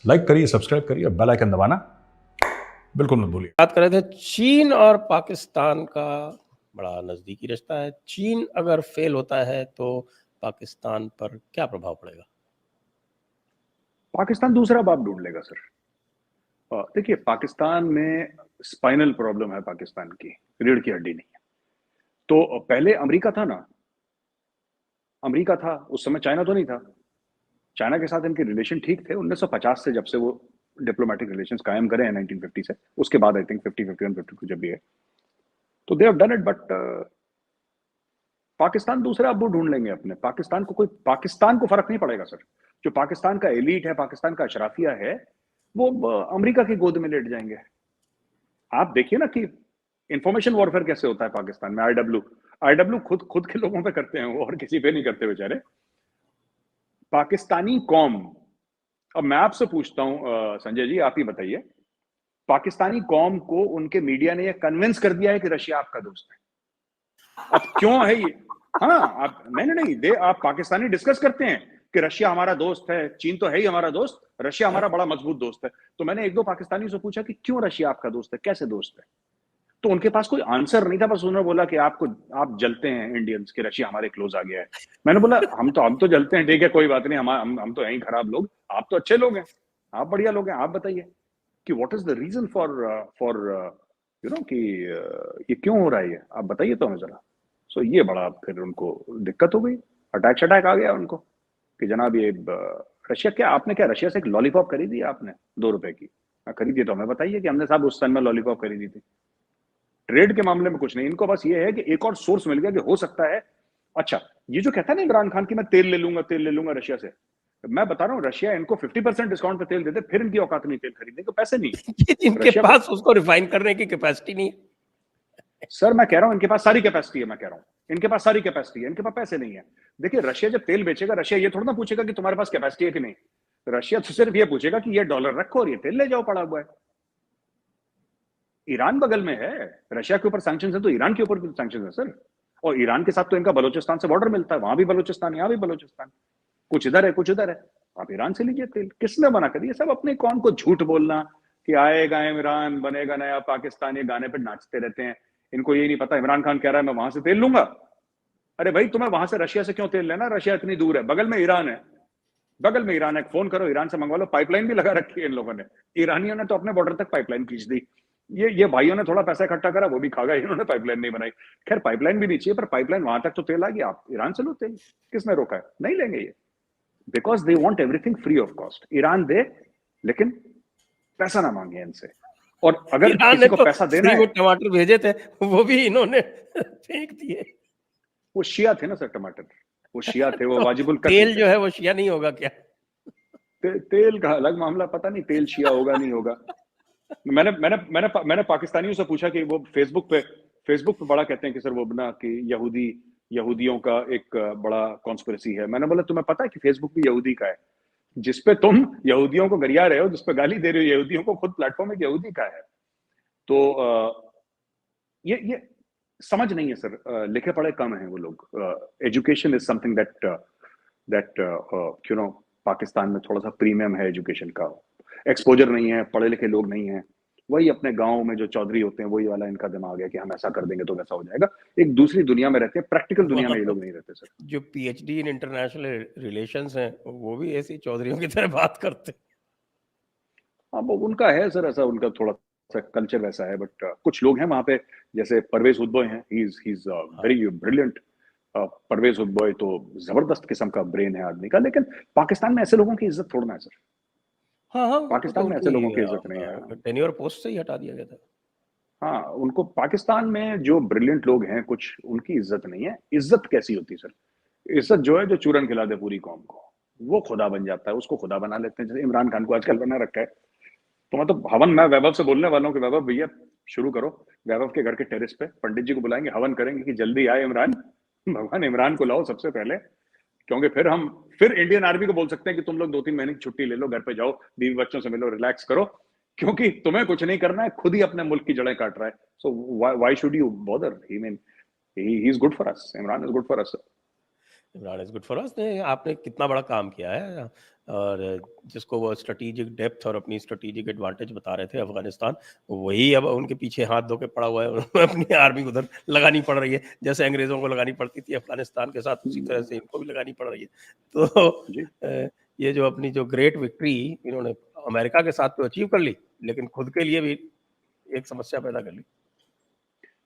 Like करिए, subscribe करिए, bell icon दबाना बिल्कुल मत भूलिए। बात कर रहे थे चीन और पाकिस्तान का बड़ा नजदीकी रिश्ता है। चीन अगर फेल होता है तो पाकिस्तान पर क्या प्रभाव पड़ेगा? पाकिस्तान दूसरा बाप ढूंढ लेगा सर। देखिए, पाकिस्तान में स्पाइनल प्रॉब्लम है, पाकिस्तान की रीढ़ की हड्डी नहीं है। तो पहले अमेरिका था ना, अमेरिका था उस समय, चाइना तो नहीं था। चाइना के साथ इनके रिलेशन ठीक थे 1950 से, जब से वो डिप्लोमेटिक रिलेशंस कायम करे हैं 1950 से, उसके बाद आई थिंक 50, 51, 52 जब भी है, तो they have done it. But Pakistan दूसरे अब्बू ढूंढ लेंगे अपने। पाकिस्तान को फर्क नहीं पड़ेगा सर। जो पाकिस्तान का एलीट है, पाकिस्तान का अशराफिया है, वो अमेरिका की गोद में लेट जाएंगे। आप देखिए ना कि इंफॉर्मेशन वॉरफेयर कैसे होता है पाकिस्तान में। आईडब्ल्यू खुद के लोगों पे करते हैं वो, और किसी पे नहीं करते बेचारे। पाकिस्तानी कौम, अब मैं आपसे पूछता हूं संजय जी, आप ही बताइए, पाकिस्तानी कौम को उनके मीडिया ने यह कन्विंस कर दिया है कि रशिया आपका दोस्त है। अब क्यों है ये? हाँ, आप नहीं दे, आप पाकिस्तानी डिस्कस करते हैं कि रशिया हमारा दोस्त है, चीन तो है ही हमारा दोस्त, रशिया हमारा बड़ा मजबूत दोस्त है। तो मैंने एक दो पाकिस्तानी से पूछा कि क्यों रशिया आपका दोस्त है, कैसे दोस्त है? तो उनके पास कोई आंसर नहीं था। बस उन्होंने बोला कि आप जलते हैं इंडियंस के, रशिया हमारे क्लोज आ गया है। मैंने बोला हम तो जलते हैं, ठीक है, कोई बात नहीं, हम तो हैं ही खराब लोग, आप तो अच्छे लोग हैं, आप बढ़िया लोग हैं। आप बताइए कि what is the reason for you know कि ये क्यों हो रहा है, ये आप बताइए तो हमें जरा। सो ये बड़ा फिर उनको दिक्कत हो गई, अटैक आ गया उनको कि जनाब ये रशिया, क्या आपने क्या रशिया से एक लॉलीपॉप खरीदी है आपने ₹2 की? खरीदी तो हमें बताइए कि हमने साहब उस सन में लॉलीपॉप खरीदी थी। ट्रेड के मामले में कुछ नहीं, इनको बस ये है कि एक और सोर्स मिल गया कि हो सकता है। अच्छा, ये जो कहता है ना इमरान खान की मैं तेल ले लूंगा रशिया से, मैं बता रहा हूं रशिया इनको 50% डिस्काउंट पे तेल देते, फिर इनकी औकात नहीं तेल खरीदने को, पैसे नहीं। इनके रशिया को पास उसको रिफाइन करने की कैपेसिटी नहीं है। सर, मैं कह रहा हूं इनके पास सारी कैपेसिटी है, मैं कह रहा हूं इनके पास सारी कैपेसिटी है, इनके पास पैसे नहीं है। देखिए, रशिया जब तेल बेचेगा, रशिया ये थोड़ा ना पूछेगा कि तुम्हारे पास कैपेसिटी है कि नहीं। रशिया तो सिर्फ ये पूछेगा कि ये डॉलर रखो और ये तेल ले जाओ पड़ा हुआ है। ईरान बगल में है, रशिया के ऊपर सैंक्शन है तो ईरान के ऊपर भी सैंक्शन है सर। और ईरान के साथ तो इनका बलोचिस्तान से बॉर्डर मिलता है, वहां भी बलोचिस्तान, यहाँ भी बलोचिस्तान, कुछ इधर है कुछ उधर है। आप ईरान से लीजिए तेल, किसने मना कर दिया? सब अपने कौन को झूठ बोलना कि आएगा इमरान, बनेगा नया पाकिस्तान, ये गाने पे नाचते रहते हैं। इनको ये नहीं पता इमरान खान कह रहा है मैं वहां से तेल लूंगा। अरे भाई, तुम्हें वहां से रशिया से क्यों तेल लेना? रशिया इतनी दूर है, बगल में ईरान है, बगल में ईरान है, फोन करो ईरान से मंगवा लो। पाइपलाइन भी लगा रखी है इन लोगों ने, ईरानियों ने तो अपने बॉर्डर तक पाइपलाइन खींच दी। ये भाइयों ने थोड़ा पैसा इकट्ठा करा, वो भी खा गए, इन्होंने पाइपलाइन नहीं बनाई। खैर, पाइपलाइन भी नहीं चाहिए, पर पाइपलाइन वहां तक तो तेल आ गया, आप ईरान से लो तेल, किसने रोका है? नहीं लेंगे ये, because they want everything free of cost. Iran दे, लेकिन पैसा ना मांगे इनसे। और अगर ईरान किसी ने को तो पैसा देना फ्री वो है, टमाटर भेजे थे, वो भी इन्होंने फेंक दिए। वो शिया थे ना सर, टमाटर, वो शिया थे, वो तो वाजिबुल कत्ल तेल थे। जो है वो शिया नहीं होगा क्या? तेल का अलग मामला, पता नहीं तेल शिया होगा नहीं होगा। मैंने पाकिस्तानियों से पूछा कि वो फेसबुक पे बड़ा कहते हैं कि सर वो ना कि यहूदियों का एक बड़ा कॉन्स्पिरेसी है। मैंने बोला तुम्हें पता है कि फेसबुक भी यहूदी का है? जिसपे तुम यहूदियों को गरिया रहे हो, जिसपे गाली दे रहे हो यहूदियों को, खुद प्लेटफॉर्म एक यहूदी का है। तो ये समझ नहीं है सर, लिखे पढ़े कम है वो लोग। Education is something that you know Pakistan में थोड़ा सा प्रीमियम है एजुकेशन का। एक्सपोजर नहीं है, पढ़े लिखे लोग नहीं है, वही अपने गांव में जो चौधरी होते हैं वही वाला इनका दिमाग है कि हम ऐसा कर देंगे तो वैसा हो जाएगा। एक दूसरी दुनिया में रहते हैं, प्रैक्टिकल दुनिया में ये वहाँ लोग नहीं रहते सर। जो पीएचडी इन इंटरनेशनल रिलेशंस हैं, वो भी ऐसी चौधरियों की तरह बात करते हैं। अब उनका है सर, ऐसा उनका थोड़ा सा कल्चर वैसा है। बट कुछ लोग हैं वहां पे, जैसे परवेज हुदबॉय हैं, ही इज हाँ वेरी ब्रिलियंट। परवेज हुदबॉय तो जबरदस्त किस्म का ब्रेन है आदमी का, लेकिन पाकिस्तान में ऐसे लोगों की इज्जत थोड़ा ना है सर। हाँ हाँ, उनको तो पाकिस्तान में ऐसे उनकी लोगों की इज्जत नहीं है। टेन्योर पोस्ट से ही हटा दिया गया था। हाँ, उनको पाकिस्तान में जो ब्रिलियंट लोग हैं कुछ, उनकी इज्जत नहीं है। इज्जत कैसी होती है सर? इज्जत जो है, जो चूरन खिला दे पूरी कौम को, वो खुदा बन जाता है, उसको खुदा बना लेते हैं, जैसे इमरान खान को आजकल बना रखा है। तो मतलब हवन, मैं वैभव से बोलने वाला हूँ कि वैभव भैया शुरू करो, वैभव के घर के टेरेस पे पंडित जी को बुलाएंगे, हवन करेंगे कि जल्दी आए इमरान, भगवान इमरान को लाओ सबसे पहले। क्योंकि फिर इंडियन आर्मी को बोल सकते हैं कि तुम लोग 2-3 महीने की छुट्टी ले लो, घर पे जाओ, बीवी बच्चों से मिलो, रिलैक्स करो, क्योंकि तुम्हें कुछ नहीं करना है, खुद ही अपने मुल्क की जड़ें काट रहा है। So why should you bother? He mean he is good for us, Imran is good for us. Imran is good for us. ने आपने कितना बड़ा काम किया है, और जिसको वो स्ट्रेटेजिक डेप्थ और अपनी स्ट्रेटेजिक एडवांटेज बता रहे थे अफगानिस्तान, वही अब उनके पीछे हाथ धो के पड़ा हुआ है। अपनी आर्मी उधर लगानी पड़ रही है, जैसे अंग्रेजों को लगानी पड़ती थी अफगानिस्तान के साथ, उसी तरह से इनको भी लगानी पड़ रही है। तो जी ये जो अपनी जो ग्रेट विक्ट्री इन्होंने अमेरिका के साथ तो अचीव कर ली, लेकिन खुद के लिए भी एक समस्या पैदा कर ली।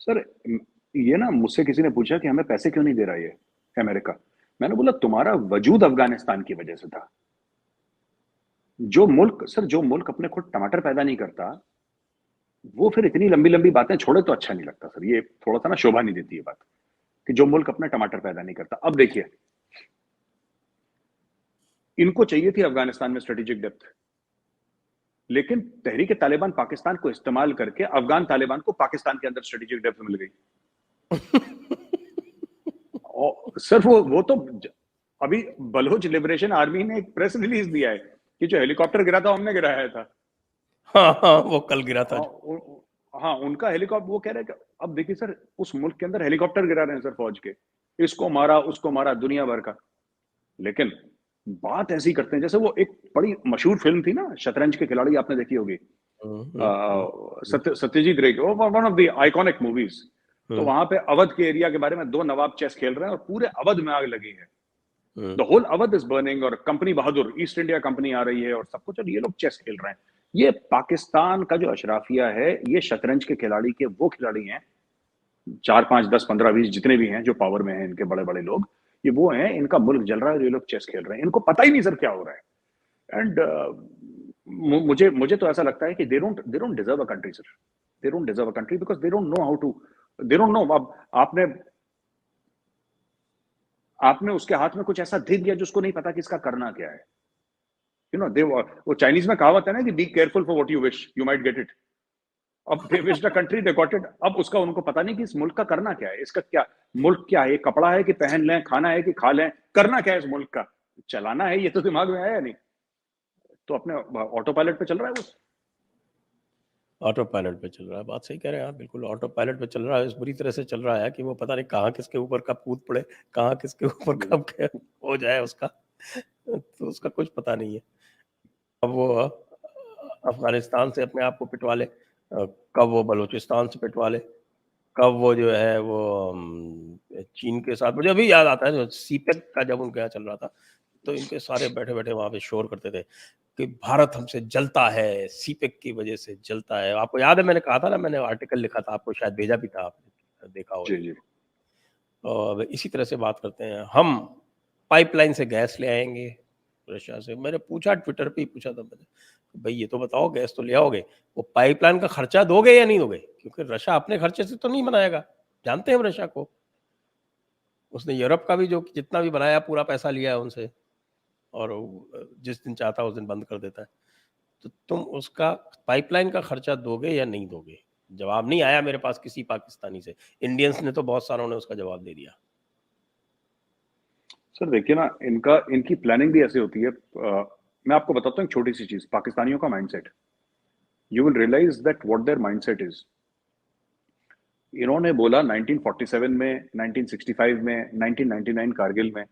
सर, ये ना मुझसे किसी ने पूछा कि हमें पैसे क्यों नहीं दे रहा ये अमेरिका। मैंने बोला तुम्हारा वजूद अफगानिस्तान की वजह से था। जो मुल्क अपने खुद टमाटर पैदा नहीं करता, वो फिर इतनी लंबी लंबी बातें छोड़े तो अच्छा नहीं लगता सर। ये थोड़ा सा ना शोभा नहीं देती है बात, कि जो मुल्क अपना टमाटर पैदा नहीं करता। अब देखिए, इनको चाहिए थी अफगानिस्तान में स्ट्रेटेजिक डेप्थ, लेकिन तहरीक तालिबान पाकिस्तान को इस्तेमाल करके अफगान तालिबान को पाकिस्तान के अंदर स्ट्रेटेजिक डेप्थ मिल गई। और सर वो तो अभी बलोच लिबरेशन आर्मी ने एक प्रेस रिलीज दिया है कि जो हेलीकॉप्टर गिरा था हमने गिराया था। हाँ हाँ, वो कल गिरा था। हाँ, उनका हेलीकॉप्टर, वो कह रहे हैं कि अब देखिए सर, उस मुल्क के अंदर हेलीकॉप्टर गिरा रहे हैं सर फौज के, इसको मारा उसको मारा दुनिया भर का। लेकिन बात ऐसी करते हैं जैसे वो एक बड़ी मशहूर फिल्म थी ना, शतरंज के खिलाड़ी, आपने देखी होगी, सत्यजीत रे, one of the iconic movies. तो वहां पे अवध के एरिया के बारे में दो नवाब चेस खेल रहे हैं और पूरे अवध में आग लगी है। The whole Awadh is burning, और कंपनी बहादुर ईस्ट इंडिया कंपनी आ रही है और सब कुछ, और ये लोग चेस खेल रहे हैं। ये पाकिस्तान का जो अशराफिया है, ये शतरंज के खिलाड़ी के वो खिलाड़ी हैं, 4 5 10 15 20 जितने भी हैं जो पावर में हैं, इनके बड़े बड़े लोग, ये वो हैं, इनका मुल्क जल रहा है, ये लोग चेस खेल रहे हैं, इनको पता ही नहीं सर क्या हो रहा है। एंड मुझे तो ऐसा लगता है कि they don't deserve a country sir. They don't deserve a country because they don't know how to, they don't know. अब आपने उसके हाथ में कुछ ऐसा दे दिया जो उसको नहीं पता कि इसका करना क्या है। यू नो, दे, वो चाइनीज में कहावत है ना कि be careful for what you wish, you might get it. अब they wish the country, they got it. अब उसका उनको पता नहीं कि इस मुल्क का करना क्या है, इसका क्या मुल्क क्या है, कपड़ा है कि पहन लें, खाना है कि खा लें, करना क्या है इस मुल्क का, चलाना है, ये तो दिमाग में आया नहीं। तो अपने ऑटो पायलट पे चल रहा है वो। ऑटो पायलट पे चल रहा है, बात सही कह रहे हैं आप, बिल्कुल ऑटो पायलट पे चल रहा है। इस बुरी तरह से चल रहा है कि वो पता नहीं कहाँ किसके ऊपर कब कूद पड़े, कहाँ किसके ऊपर कब क्या हो जाए उसका, तो उसका कुछ पता नहीं है। अब वो अफगानिस्तान से अपने आप को पिटवा ले, कब वो बलूचिस्तान से पिटवा ले, कब वो जो है वो चीन के साथ। मुझे अभी याद आता है जो सीपेक का जब उनके यहाँ चल रहा था, तो इनके सारे बैठे बैठे वहां पे शोर करते थे कि भारत हमसे जलता है, सीपेक की वजह से जलता है। आपको याद है मैंने कहा था ना, मैंने आर्टिकल लिखा था, आपको शायद भेजा भी था, आपने देखा हो। जी जी। और इसी तरह से बात करते हैं, हम पाइपलाइन से गैस ले आएंगे रशिया से। मैंने पूछा, ट्विटर पे ही पूछा था मैंने, भाई ये तो बताओ, गैस तो ले आओगे, वो पाइपलाइन का खर्चा दोगे या नहीं दोगे? क्योंकि रशिया अपने खर्चे से तो नहीं बनाएगा, जानते हैं हम रशिया को। उसने यूरोप का भी जो जितना भी बनाया पूरा पैसा लिया है उनसे, और जिस दिन चाहता है उस दिन बंद कर देता है। तो तुम उसका पाइपलाइन का खर्चा दोगे या नहीं दोगे? जवाब नहीं आया मेरे पास किसी पाकिस्तानी से। इंडियंस ने तो बहुत सारों ने उसका जवाब दे दिया। सर देखिए ना, इनकी प्लानिंग भी ऐसे होती है। मैं आपको बताता हूँ एक छोटी सी चीज, पाकिस्तानियों का mindset. You will realise that what their mindset is. इन्होंने बोला 1947 में, 1965 में, 1999 कारगिल में,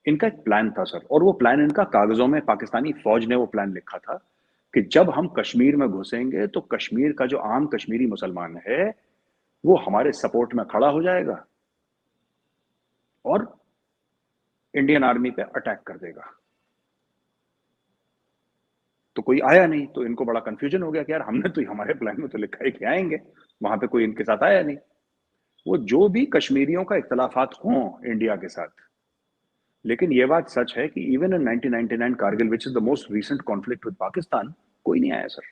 इनका एक प्लान था सर, और वो प्लान इनका कागजों में, पाकिस्तानी फौज ने वो प्लान लिखा था कि जब हम कश्मीर में घुसेंगे तो कश्मीर का जो आम कश्मीरी मुसलमान है वो हमारे सपोर्ट में खड़ा हो जाएगा और इंडियन आर्मी पे अटैक कर देगा। तो कोई आया नहीं, तो इनको बड़ा कंफ्यूजन हो गया कि यार हमने तो हमारे प्लान में तो लिखा है कि आएंगे, वहां पे कोई इनके साथ आया नहीं। वो जो भी कश्मीरियों का इख्तलाफात हों इंडिया के साथ, लेकिन ये बात सच है कि even in 1999 Kargil, which is the most recent conflict with Pakistan, कोई नहीं आया sir.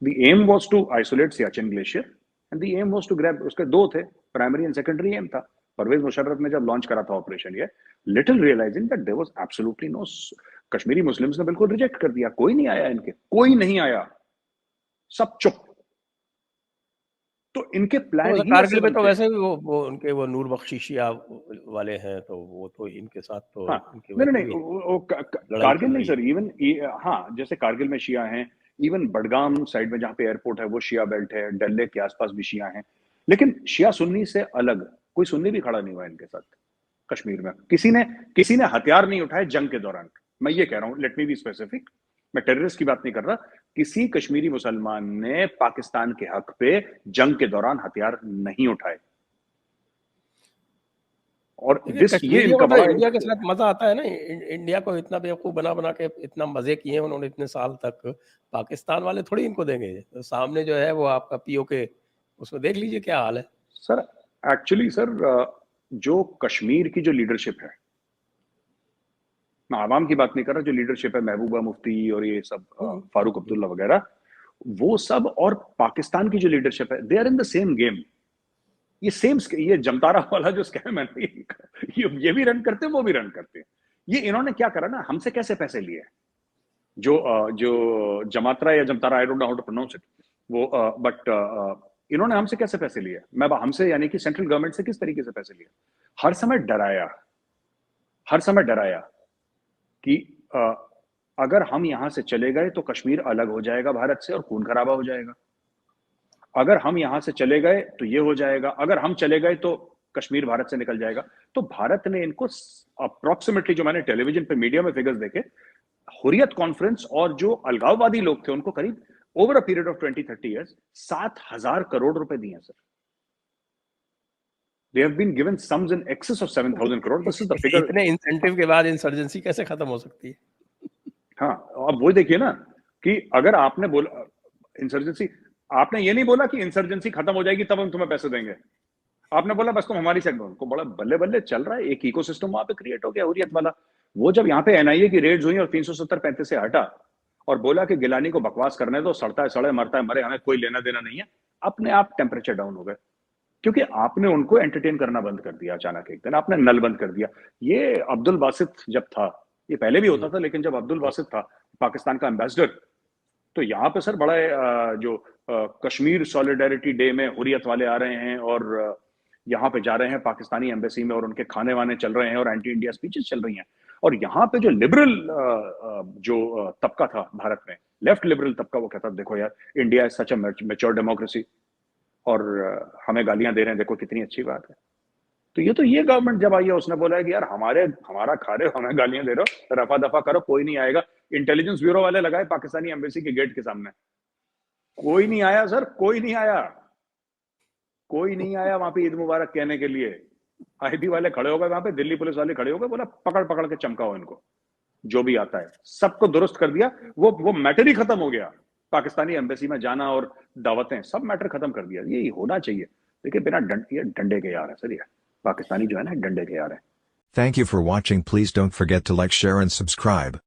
The aim was to isolate Siachen glacier and the aim was to grab, उसके दो थे, प्राइमरी एंड सेकेंडरी एम था। परवेज मुशर्रफ ने जब लॉन्च करा था ऑपरेशन ये, little realising that there was absolutely no, Kashmiri Muslims ने बिल्कुल रिजेक्ट कर दिया, कोई नहीं आया इनके, कोई नहीं आया, सब चुप। तो इनके प्लान तो ही ऐसे कारगिल में तो बनते हैं। वैसे भी वो उनके वो नूर बख्शी शिया वाले हैं, तो वो तो इनके साथ तो हाँ, इनके नहीं वैसे नहीं, भी लड़ाई कारगिल चल नहीं रही है। सर, इवन हाँ, जैसे कारगिल में शिया हैं, इवन बडगाम साइड में जहाँ पे एयरपोर्ट है वो शिया बेल्ट है, डल लेक के आसपास भी शिया हैं, लेकिन शिया सुन्नी से अलग कोई सुन्नी भी खड़ा नहीं हुआ इनके साथ। कश्मीर में किसी ने हथियार नहीं उठाए जंग के दौरान। मैं ये कह रहा हूं, लेट मी बी स्पेसिफिक, मैं टेररिस्ट की बात नहीं कर रहा। किसी कश्मीरी मुसलमान ने पाकिस्तान के हक पे जंग के दौरान हथियार नहीं उठाए। और ये कश्मीरियों इनका को तो बड़ा इंडिया के साथ मजा आता है ना, इंडिया को इतना बेवकूफ बना के इतना मजे किए उन्होंने इतने साल तक, पाकिस्तान वाले थोड़ी इनको देंगे। तो सामने जो है वो आपका पीओके, उसमें देख लीजिए क्या हाल है। सर एक्चुअली सर, जो कश्मीर की जो लीडरशिप है, मैं आवाम की बात नहीं कर रहा, जो लीडरशिप है महबूबा मुफ्ती और ये सब फारूक अब्दुल्ला वगैरह, वो सब और पाकिस्तान की जो लीडरशिप है, they are in the same game. ये जमतारा वाला जो स्कैम है ना, ये भी रन करते हैं, वो भी रन करते हैं। ये इन्होंने क्या करा ना, हमसे कैसे पैसे लिए, जो जमात्रा या Jamtara, I don't know how to pronounce it, वो बट इन्होंने हमसे कैसे पैसे लिए, मैं हमसे यानी कि सेंट्रल गवर्नमेंट से किस तरीके से पैसे लिए। हर समय डराया कि अगर हम यहां से चले गए तो कश्मीर अलग हो जाएगा भारत से और खून खराबा हो जाएगा। अगर हम यहां से चले गए तो ये हो जाएगा, अगर हम चले गए तो कश्मीर भारत से निकल जाएगा। तो भारत ने इनको अप्रोक्सीमेटली, जो मैंने टेलीविजन पे मीडिया में फिगर्स देखे, हुर्रियत कॉन्फ्रेंस और जो अलगाववादी लोग थे उनको करीब over a period of 20-30 years 7,000 crore रुपए दिए sir. They have been given sums in excess of 7,000 crore. This is the figure. इतने इंसेंटिव के बाद इंसर्जेंसी कैसे खत्म हो सकती है? हाँ, अब वो देखिए ना कि अगर आपने बोला इंसर्जेंसी, आपने ये नहीं बोला कि इंसर्जेंसी खत्म हो जाएगी तब हम तुम्हें पैसे देंगे। आपने बोला बस तुम हमारी साइड को, बड़ा बल्ले बल्ले चल रहा है, एक इकोसिस्टम वहां पे क्रिएट हो गया हुर्रियत वाला। वो जब यहाँ पे एनआईए की रेड्स हुई और 370-35 से हटा और बोला कि गिलानी को बकवास करने दो, सड़ता है सड़े, मरता है मरे, हमें कोई लेना देना नहीं है, अपने आप टेम्परेचर डाउन हो गए, क्योंकि आपने उनको एंटरटेन करना बंद कर दिया। अचानक एक दिन आपने नल बंद कर दिया। ये अब्दुल बासित जब था, ये पहले भी होता था, लेकिन जब अब्दुल बासित था पाकिस्तान का एम्बेसडर, तो यहाँ पे सर बड़ा जो कश्मीर सॉलिडेरिटी डे में हुर्रियत वाले आ रहे हैं और यहाँ पे जा रहे हैं पाकिस्तानी एम्बेसी में, और उनके खाने वाने चल रहे हैं और एंटी इंडिया स्पीचेस चल रही हैं। और यहाँ पे जो लिबरल जो तबका था भारत में, लेफ्ट लिबरल तबका, वो कहता देखो यार, India is such a mature democracy और हमें गालियां दे रहे हैं, देखो कितनी अच्छी बात है। तो ये गवर्नमेंट जब आई है, उसने बोला है कि यार हमारा खा रहे हो, हमें गालियां दे रहे हो, रफा दफा करो, कोई नहीं आएगा। इंटेलिजेंस ब्यूरो वाले लगाए पाकिस्तानी एम्बेसी के गेट के सामने, कोई नहीं आया सर, कोई नहीं आया वहां पे ईद मुबारक कहने के लिए। आईबी वाले खड़े हो गए वहां पे, दिल्ली पुलिस वाले खड़े हो गए, बोला पकड़ के चमकाओ इनको, जो भी आता है सबको दुरुस्त कर दिया। वो मैटर ही खत्म हो गया, पाकिस्तानी एम्बेसी में जाना और दावतें, सब मैटर खत्म कर दिया। ये होना चाहिए। देखिए बिना डंडे के यार है सर, ये पाकिस्तानी जो है ना, डंडे के यार है। Thank you for watching. Please don't forget to like, share and subscribe.